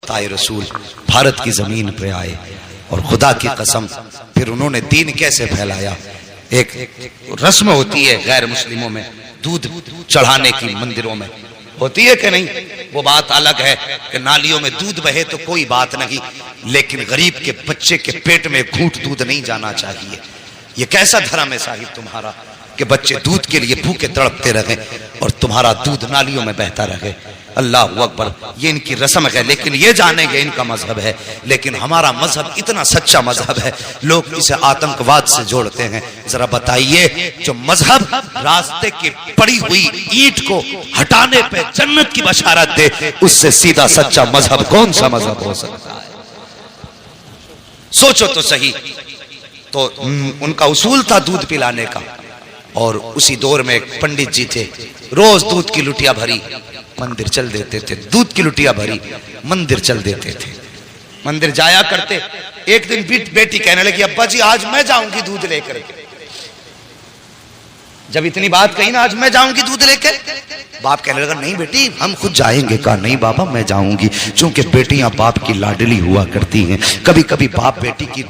ताए रसूल भारत की जमीन पे आए और खुदा की कसम फिर उन्होंने दीन कैसे फैलाया। एक रस्म होती है गैर मुस्लिमों में, दूध चढ़ाने की मंदिरों में होती है कि नहीं, वो बात अलग है कि नालियों में दूध बहे तो कोई बात नहीं, लेकिन गरीब के बच्चे के पेट में घूंट दूध नहीं जाना चाहिए। ये कैसा धर्म है साहिब तुम्हारा कि बच्चे दूध के लिए भूखे तड़पते रहे और तुम्हारा दूध नालियों में बहता रहे। अल्लाह अकबर, ये इनकी रस्म है, लेकिन ये जानेंगे इनका मजहब है। लेकिन हमारा मजहब इतना सच्चा मजहब है, लोग इसे आतंकवाद से जोड़ते हैं। जरा बताइए, जो मजहब रास्ते की पड़ी हुई ईंट को हटाने पे जन्नत की बशारत दे, उससे सीधा सच्चा मजहब कौन सा मजहब हो सकता है? सोचो तो सही। तो उनका उसूल था दूध पिलाने का, और उसी दौर में एक पंडित जी थे, रोज दूध की लुटिया भरी मंदिर चल देते थे, दूध की लुटिया भरी मंदिर चल देते थे, मंदिर जाया करते। एक दिन बेटी कहने लगी, अब्बा जी आज मैं जाऊंगी दूध लेकर। जब इतनी बात कही ना, आज मैं जाऊंगी दूध लेकर, बाप कहने लगा नहीं बेटी हम खुद जाएंगे। कहा नहीं बाबा मैं जाऊंगी, क्योंकि बेटियां बाप की लाडली हुआ करती हैं। कभी कभी बाप बेटी की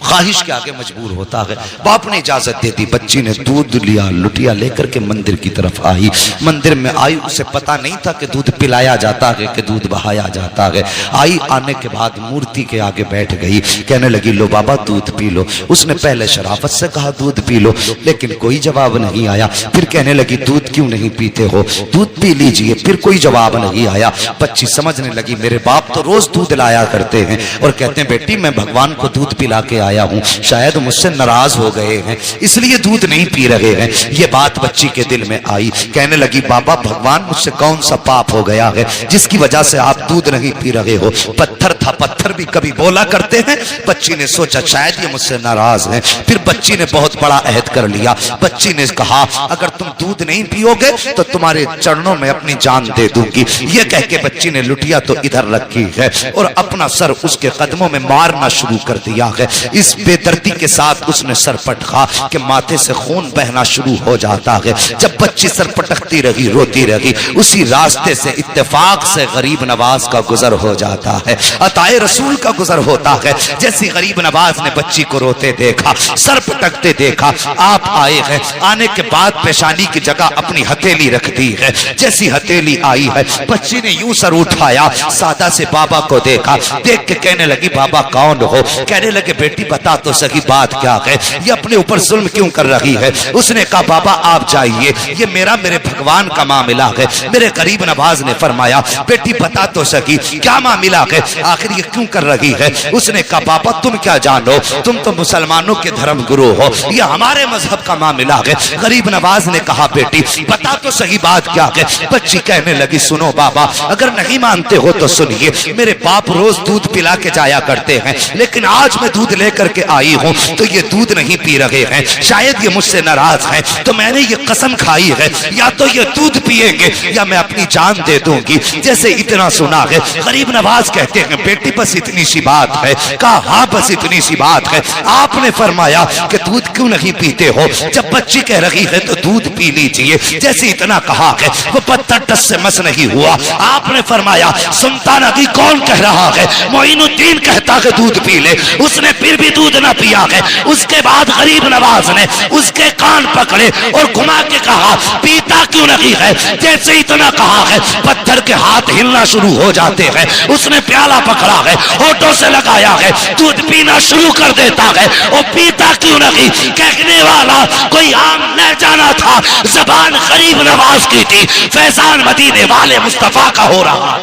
ख्वाहिश के आगे मजबूर होता है। बाप ने इजाजत दे दी, बच्ची ने दूध लिया, लुटिया लेकर के मंदिर की तरफ आई। मंदिर में आई, उसे पता नहीं था कि दूध पिलाया जाता है कि दूध बहाया जाता है। आई, आने के बाद मूर्ति के आगे बैठ गई, कहने लगी लो बाबा दूध पी लो। उसने पहले शराफत से कहा दूध पी लो, लेकिन कोई जवाब नहीं आया। फिर कहने लगी दूध क्यों नहीं पीते हो, दूध पी लीजिए। फिर कोई जवाब नहीं आया। बच्ची समझने लगी मेरे बाप तो रोज दूध लाया करते हैं और कहते हैं बेटी मैं भगवान को दूध पिला के आया हूं, शायद मुझसे नाराज हो गए हैं इसलिए दूध नहीं पी रहे हैं। ये बात बच्ची के दिल में आई। कहने लगी बाबा भगवान मुझसे कौन सा पाप हो गया है जिसकी वजह से आप दूध नहीं पी रहे हो। पत्थर था, पत्थर भी कभी बोला करते हैं। बच्ची ने सोचा शायद ये मुझसे नाराज है। फिर बच्ची ने बहुत बड़ा अहद कर लिया। बच्ची ने कहा अगर तुम दूध नहीं पियोगे तो तुम्हारे चरणों में अपनी जान दे दूंगी। ये कह के बच्ची ने लुटिया तो इधर रखी है और अपना सर उसके कदमों में मारना शुरू कर दिया है। इस बेदर्दी के साथ उसने सर पटका कि माथे से खून बहना शुरू हो जाता है। जब बच्ची सर पटकती रही, रोती रही, उसी रास्ते से इत्तेफाक से गरीब नवाज का गुजर हो जाता है, अताए रसूल का गुजर होता है। जैसी गरीब नवाज ने बच्ची को रोते देखा, सर पटकते देखा, आप आए हैं। आने के बाद पेशानी की जगह अपनी हथेली रख दी है। जैसी हथेली आई है, बच्ची ने यूं सर उठाया, सादा से बाबा को देखा। देख के कहने लगी बाबा कौन हो। कहने लगे बेटी बता तो सही बात क्या है, ये अपने ऊपर जुल्म क्यों कर रही है। उसने कहा बाबा आप जाइए, ये मेरे भगवान का मामला है। मेरे गरीब नवाज ने फरमाया बेटी बता तो सही क्या मामला है, आखिर ये क्यों कर रही है। उसने कहा बाबा तुम क्या जानो, तुम तो मुसलमानों के धर्म गुरु हो, ये हमारे मजहब का मामला है। गरीब नवाज ने कहा बेटी बता तो सही बात क्या है। बच्ची कहने लगी सुनो बाबा अगर नहीं मानते हो तो सुनिए, मेरे बाप रोज दूध पिला के जाया करते हैं, लेकिन आज मैं दूध लेकर के आई हूं तो ये दूध नहीं पी रहे हैं, शायद ये मुझसे नाराज हैं। तो मैंने ये कसम खाई है या तो ये दूध पिएंगे या मैं अपनी जान दे दूंगी। जैसे इतना सुना है, गरीब नवाज कहते हैं बेटी बस इतनी सी बात है। कहा हाँ बस इतनी सी बात है। आपने फरमाया कि दूध क्यों नहीं पीते हो। जब बच्ची कह रही है तो दूध पी लीजिए, जैसे इतना कहा है वो पत्थर टस से मस नहीं हुआ। आपने फरमाया सुनता नहीं कौन कह रहा है, मोइनुद्दीन कहता है दूध पी ले। उसने फिर भी दूध ना पिया है। उसके बाद गरीब नवाज ने उसके कान पकड़े और घुमा के कहा पीता क्यों नहीं है। जैसे इतना कहा है पत्थर के हाथ हिलना शुरू हो जाते हैं। उसने प्याला पकड़ा है, होठों से लगाया है, दूध पीना शुरू कर देता है। और पीता क्यों नहीं, कहने वाला कोई आम न जाना था, जबान गरीब नवाज की थी। फैजान मदीने वाले मुस्तफा का हो रहा।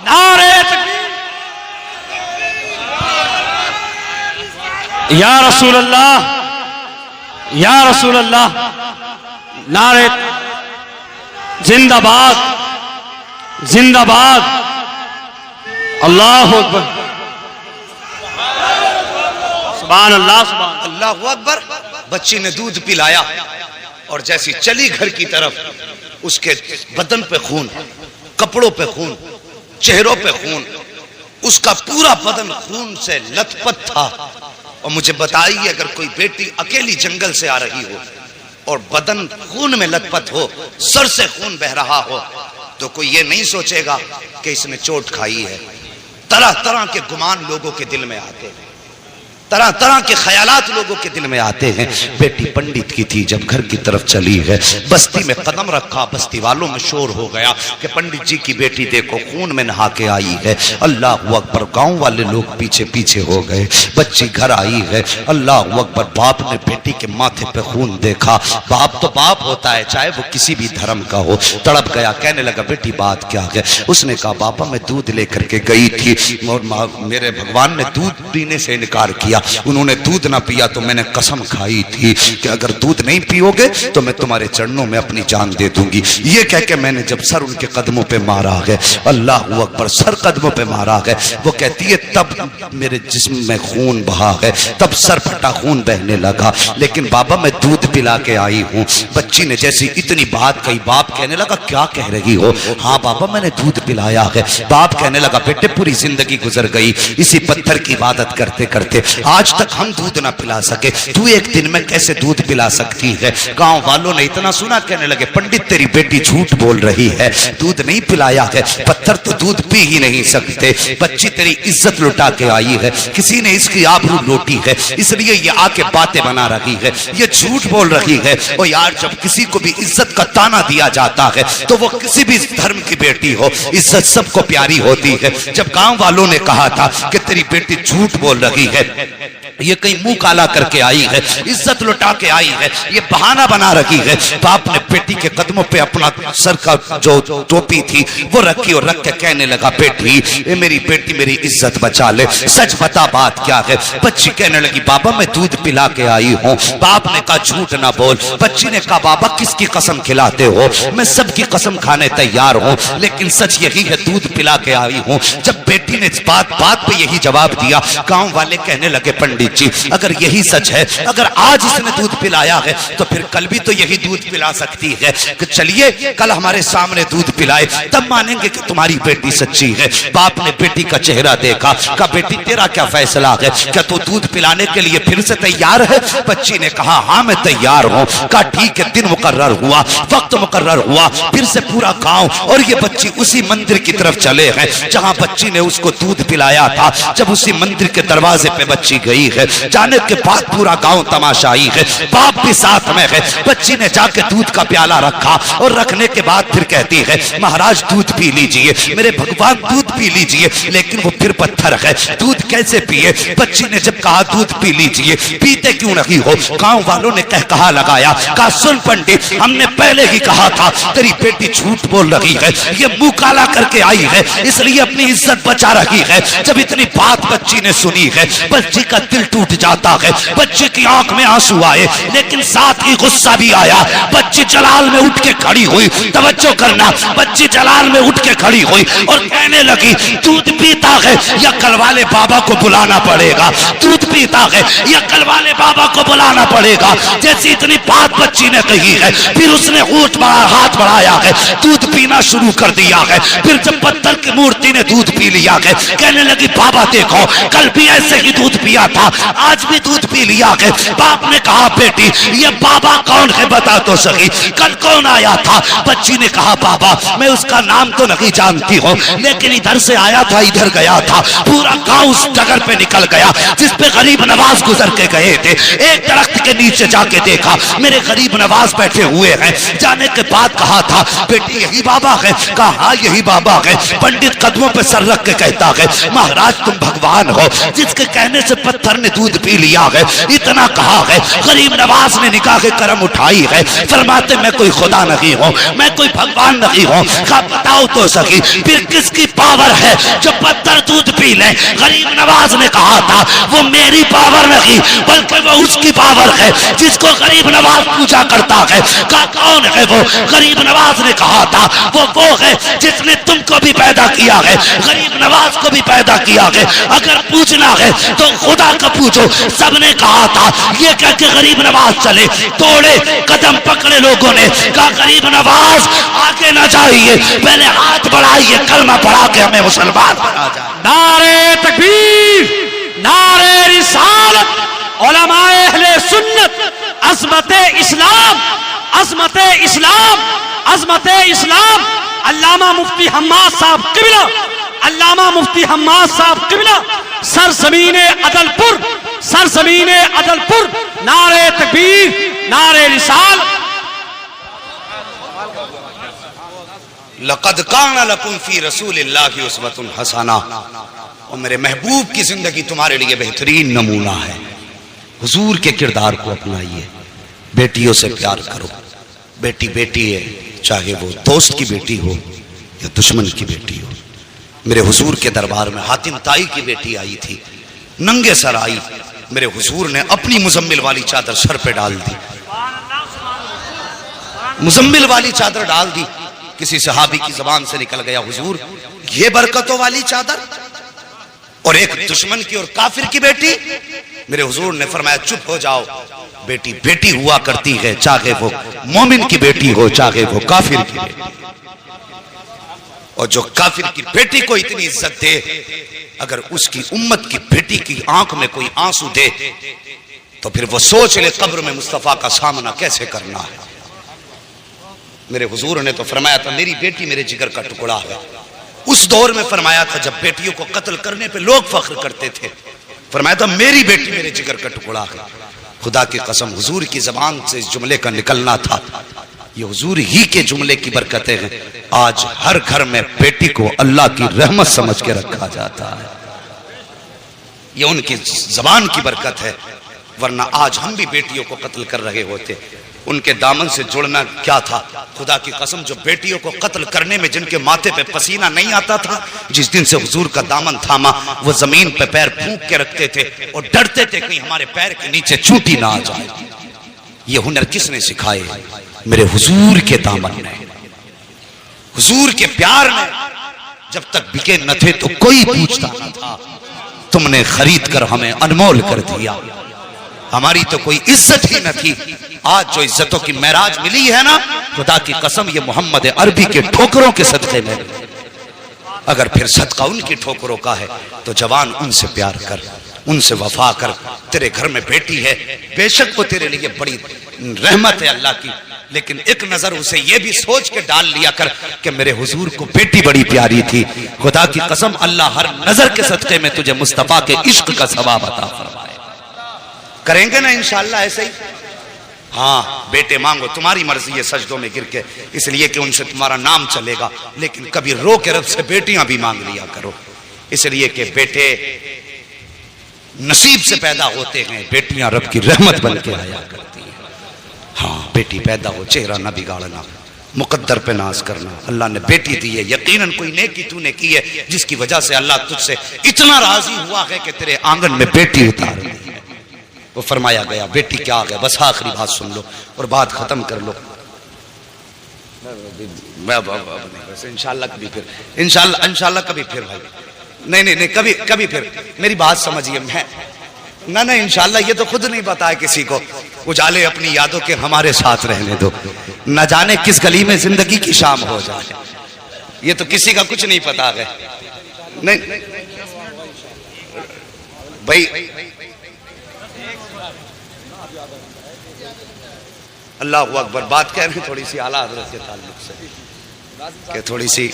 नारे या रसूल अल्लाह, या रसूल अल्लाह, नारे जिंदाबाद जिंदाबाद, अल्लाह अकबर, सुभान अल्लाह, सुभान अल्लाह अकबर। बच्ची ने दूध पिलाया और जैसी चली घर की तरफ उसके बदन पे खून, कपड़ों पे खून, चेहरों पे खून, उसका पूरा बदन खून से लथपथ था। और मुझे बताइए अगर कोई बेटी अकेली जंगल से आ रही हो और बदन खून में लथपथ हो, सर से खून बह रहा हो, तो कोई ये नहीं सोचेगा कि इसने चोट खाई है। तरह तरह के गुमान लोगों के दिल में आते हैं, तरह तरह के ख्यालात लोगों के दिल में आते हैं। बेटी पंडित की थी, जब घर की तरफ चली है, बस्ती में कदम रखा, बस्ती वालों में शोर हो गया कि पंडित जी की बेटी देखो खून में नहा के आई है। अल्लाह अकबर, गांव वाले लोग पीछे पीछे हो गए। बच्ची घर आई है, अल्लाह अकबर। बाप ने बेटी के माथे पे खून देखा। बाप तो बाप होता है, चाहे वो किसी भी धर्म का हो। तड़प गया, कहने लगा बेटी बात क्या है? उसने कहा बाबा मैं दूध लेकर के गई थी और मेरे भगवान ने दूध पीने से इनकार किया। उन्होंने दूध ना पिया तो मैंने कसम खाई थी कि अगर दूध नहीं पियोगे तो मैं तुम्हारे चरणों में अपनी जान दे दूंगी। ये कह के मैंने जब सर उनके कदमों पे मारा है, अल्लाह अकबर, सर कदमों पे मारा है, वो कहती है तब मेरे जिस्म में खून बहा है, तब सर फटा खून बहने लगा। लेकिन बाबा मैं दूध पिला के आई हूँ। बच्ची ने जैसी इतनी बात कही, बाप कहने लगा क्या कह रही हो? हाँ बाबा मैंने दूध पिलाया है। बाप कहने लगा बेटे पूरी जिंदगी गुजर गई इसी पत्थर की इबादत करते करते, आज तक हम दूध ना पिला सके, तू एक दिन में कैसे दूध पिला सकती है? गांव वालों ने इतना सुना, कहने लगे पंडित तेरी बेटी झूठ बोल रही है, दूध नहीं पिलाया है, पत्थर तो दूध पी ही नहीं सकते। बच्ची तेरी इज्जत लुटा के आई है, किसी ने इसकी आबरू लूटी है, इसलिए ये आके बातें बना रही है, ये झूठ बोल रही है। और यार जब किसी को भी इज्जत का ताना दिया जाता है तो वो किसी भी धर्म की बेटी हो, इज्जत सबको प्यारी होती है। जब गांव वालों ने कहा था कि तेरी बेटी झूठ बोल रही है, ये कहीं मुंह काला करके आई है, इज्जत लुटा के आई है, ये बहाना बना रही है, बाप ने बेटी के कदमों पे अपना सर का जो टोपी थी वो रखी और रख के कहने लगा बेटी ये मेरी बेटी मेरी इज्जत बचा ले, सच बता बात क्या है? बच्ची कहने लगी बाबा मैं दूध पिला के आई हूँ। बाप ने कहा झूठ ना बोल। बच्ची ने कहा बाबा किसकी कसम खिलाते हो? मैं सबकी कसम खाने तैयार हूँ, लेकिन सच यही है दूध पिला के आई हूँ। जब बेटी ने बात बात पे यही जवाब दिया, गांव वाले कहने लगे पंडित जी अगर यही सच है, अगर आज इसने दूध पिलाया है तो फिर कल भी तो यही दूध पिला सकती है। कि चलिए कल हमारे सामने दूध पिलाए तब मानेंगे कि तुम्हारी बेटी सच्ची है। बाप ने बेटी का चेहरा देखा, कहा बेटी तेरा क्या फैसला है, क्या तू दूध पिलाने के लिए फिर से तैयार है? बच्ची ने कहा हाँ मैं तैयार हूँ। कहा ठीक है। दिन मुकर्रर हुआ, वक्त मुकर्रर हुआ, फिर से पूरा गांव और ये बच्ची उसी मंदिर की तरफ चले हैं जहां बच्ची ने उसको दूध पिलाया था। जब उसी मंदिर के दरवाजे पे बच्ची गई है, जाने के बाद पूरा गांव तमाशाई है, बाप भी साथ में है। बच्ची ने जाके दूध का प्याला रखा और रखने के बाद फिर कहती है महाराज दूध पी लीजिए, मेरे भगवान दूध पी लीजिए। लेकिन वो फिर पत्थर है, दूध कैसे पिए? बच्ची ने जब कहा दूध पी लीजिए, पीते क्यों नहीं हो? गांव वालों ने कहा लगाया, कहा सुन पंडित हमने पहले ही कहा था तेरी बेटी झूठ बोल रही है, ये मुंह काला करके आई है इसलिए अपनी इज्जत बचा रही है। जब इतनी बात बच्ची ने सुनी है, बच्ची का दिल टूट जाता है, बच्चे की आंख में आंसू आए, लेकिन साथ ही गुस्सा भी आया। बच्ची जलाल में उठ के खड़ी हुई, तवज्जो करना, बच्ची जलाल में उठ के खड़ी हुई और कहने लगी दूध पीता है या कल वाले बाबा को बुलाना पड़ेगा, दूध पीता है या कल वाले बाबा को बुलाना पड़ेगा। जैसी इतनी बात बच्ची ने कही है, फिर उसने हाथ बढ़ाया है, दूध पीना शुरू कर दिया है। फिर जब पत्थर की मूर्ति ने दूध पी लिया है, कहने लगी बाबा देखो कल भी ऐसे ही दूध पिया था, आज भी दूध पी लिया है। बाप ने कहा बेटी ये बाबा कौन है बता तो सही, कल कौन आया था? बच्ची ने कहा बाबा मैं उसका नाम तो नहीं जानती हूँ, लेकिन इधर से आया था इधर गया था, पूरा गांव उस जगह पे निकल गया जिस पे गरीब नवाज गुजर के गए थे। एक दरख्त के नीचे जाके देखा मेरे गरीब नवाज बैठे हुए हैं। जाने के बाद कहा था बेटी यही बाबा है? कहा हाँ यही बाबा है। पंडित कदमों पे सर रख के कहता है महाराज तुम भगवान हो, जिसके कहने से पत्थर ने दूध पी लिया है, इतना कहा है। गरीब नवाज ने निकाह के करम उठाई है, फरमाते मैं कोई खुदा नहीं हूँ, मैं कोई भगवान नहीं हूँ। कहा बताओ तो सही फिर किसकी पावर है जो पत्थर दूध पी ले? गरीब नवाज ने कहा था वो मेरी पावर नहीं बल्कि वो उसकी पावर है जिसको गरीब नवाज पूजा करता है। कहा कौन है वो? गरीब नवाज ने कहा था वो है जिसने तुमको भी पैदा किया है, गरीब नवाज को भी पैदा किया है। अगर पूछना है तो खुदा का पूछो। सबने कहा था ये कह के गरीब नवाज चले, तोड़े कदम पकड़े लोगों ने, कहा गरीब नवाज आगे ना जाइए, पहले हाथ बढ़ाइए, कलमा पढ़ा के हमें मुसलमान बना जाए। नारे तकबीर, नारे रिसालत, उलमाए अहले सुन्नत, अज़मते इस्लाम, अज़मते इस्लाम, अज़मते इस्लाम। अल्लामा मुफ्ती हम्माद साहब किबला अल्लामा मुफ्ती हम्माद साहब किबला सरजमीने अदलपुर, सरजमीने अदलपुर, नारे तकबीर, नारे रिसाल। लक़द काना लकुम फी रसूलिल्लाहि उस्वतुन हसना, और मेरे महबूब की जिंदगी तुम्हारे लिए बेहतरीन नमूना है। हुजूर के किरदार को अपनाइए, बेटियों से प्यार करो। बेटी बेटी है, चाहे वो दोस्त की बेटी हो या दुश्मन की बेटी हो। मेरे हुजूर के दरबार में हातिम ताई की बेटी आई थी, नंगे सर आई। मेरे हुजूर ने अपनी मुजम्मिल वाली चादर सर पे डाल दी, मुजम्मिल वाली चादर डाल दी। किसी सहाबी की जबान से निकल गया, हुजूर ये बरकतों वाली चादर, और एक दुश्मन की और काफिर की बेटी। मेरे हुजूर ने फरमाया चुप हो जाओ, बेटी बेटी हुआ करती है, चाहे वो मोमिन की बेटी हो चाहे वो काफिर की बेटी। और जो काफिर की बेटी को इतनी इज्जत दे, अगर उसकी उम्मत की बेटी की आंख में कोई आंसू दे तो फिर वो सोच ले कब्र में मुस्तफा का सामना कैसे करना है। मेरे हुजूर ने तो फरमाया था मेरी बेटी मेरे जिगर का टुकड़ा है। उस दौर में फरमाया था जब बेटियों को कत्ल करने पे लोग फख्र करते थे, फरमाया था मेरी बेटी मेरे जिगर का टुकड़ा है। खुदा की कसम हुजूर की जबान से इस जुमले का निकलना था, ये हुजूर ही के जुमले की बरकतें हैं। आज हर घर में बेटी को अल्लाह की रहमत समझ के रखा जाता है, ये उनकी जबान की बरकत है। वरना आज हम भी बेटियों को कत्ल कर रहे होते। उनके दामन से जुड़ना क्या था। खुदा की कसम जो बेटियों को कत्ल करने में जिनके माथे पे पसीना नहीं आता था, जिस दिन से हुजूर का दामन थामा वो जमीन पे पैर फूंक के रखते थे और डरते थे कहीं हमारे पैर के नीचे चूंटी ना आ जाए। ये हुनर किसने सिखाए? मेरे हुजूर के दामन ने, हुजूर के प्यार ने। जब तक बिके न थे तो कोई पूछता न था, तुमने खरीद कर हमें अनमोल कर दिया। हमारी तो कोई इज्जत ही न थी। आज जो इज्जतों की महराज मिली है ना, खुदा की कसम ये मोहम्मद अरबी के ठोकरों के सदक़े में। अगर फिर सदका उनकी ठोकरों का है तो जवान उनसे प्यार कर, उनसे वफा कर। तेरे घर में बेटी है, बेशक वो तेरे लिए बड़ी रहमत है अल्लाह की, लेकिन एक नजर उसे ये भी सोच के डाल लिया कर कि मेरे हुजूर को बेटी बड़ी प्यारी थी। खुदा की कसम अल्लाह हर नजर के सदक़े में तुझे मुस्तफा के इश्क का सवाब अता फरमाए। करेंगे ना इंशाअल्लाह ऐसे ही। हाँ बेटे मांगो, तुम्हारी मर्जी है सजदों में गिर के, इसलिए कि उनसे तुम्हारा नाम चलेगा। लेकिन कभी रो के रब से बेटियां भी मांग लिया करो, इसलिए कि बेटे नसीब से पैदा होते हैं, बेटियां रब की रहमत बन के आया करती हैं। हाँ बेटी पैदा हो, चेहरा ना बिगाड़ना, मुकद्दर पे नाज करना। अल्लाह ने बेटी दी है, यकीनन कोई नेकी तूने की है जिसकी वजह से अल्लाह तुझसे इतना राजी हुआ है कि तेरे आंगन में बेटी उतार दी है। वो फरमाया गया बेटी क्या आ गया। बस आखिरी बात सुन लो और बात खत्म कर लो। इंशाल्लाह कभी फिर, इंशाल्लाह कभी फिर भाई। नहीं कभी फिर मेरी बात समझिए। मैं ना इंशाल्लाह ये तो खुद नहीं पता है किसी को। उजाले अपनी यादों के हमारे साथ रहने दो, न जाने किस गली में जिंदगी की शाम हो जाए, ये तो किसी का कुछ नहीं पता है। नहीं भाई अल्लाह अकबर। बात कह रहे हैं थोड़ी सी आला हजरत के ताल्लुक से कि थोड़ी सी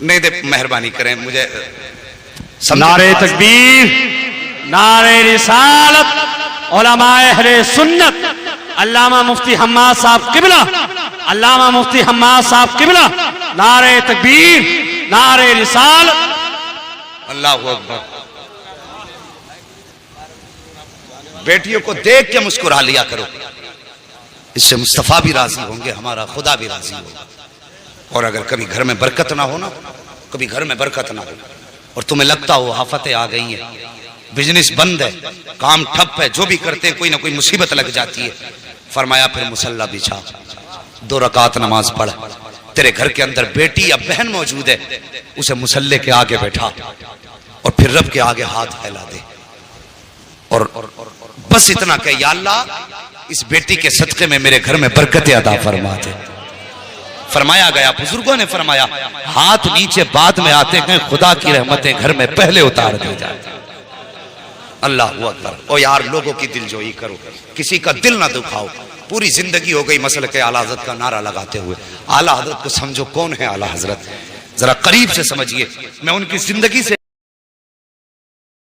नहीं दे, मेहरबानी करें मुझे। नारे तकबीर, नारे रिसालत, उलमाए अहले सुन्नत, अल्लामा मुफ्ती हम्माद साहब किबला, अल्लामा मुफ्ती हम्माद साहब किबला, नारे तकबीर, नारे रिसालत, अल्लाह अकबर। बेटियों को देख के मुस्कुरा लिया करो, इससे मुस्तफा भी राजी होंगे, हमारा खुदा भी राजी होगा। और अगर कभी घर में बरकत ना हो ना, कभी घर में बरकत ना हो और तुम्हें लगता हो आफतें आ गई हैं, बिजनेस बंद है, काम ठप है, जो भी करते हैं कोई ना कोई मुसीबत लग जाती है, फरमाया फिर मुसल्ला बिछा, 2 रकात नमाज पढ़। तेरे घर के अंदर बेटी या बहन मौजूद है, उसे मुसल्ले के आगे बैठा और फिर रब के आगे हाथ फैला दे और बस इतना कह, या अल्लाह इस बेटी के सदक़े में मेरे घर में बरकतें अता फरमा दे। फरमाया गया, बुजुर्गों ने फरमाया, हाथ नीचे बाद में आते हैं, खुदा की रहमतें घर में पहले उतार दी जाती। अल्लाह अकबर। ओ यार लोगों की दिलजोई करो, किसी का दिल ना दुखाओ। पूरी जिंदगी हो गई मसल के आला हजरत का नारा लगाते हुए। आला हजरत को समझो कौन है आला हजरत। जरा करीब से समझिए, मैं उनकी जिंदगी से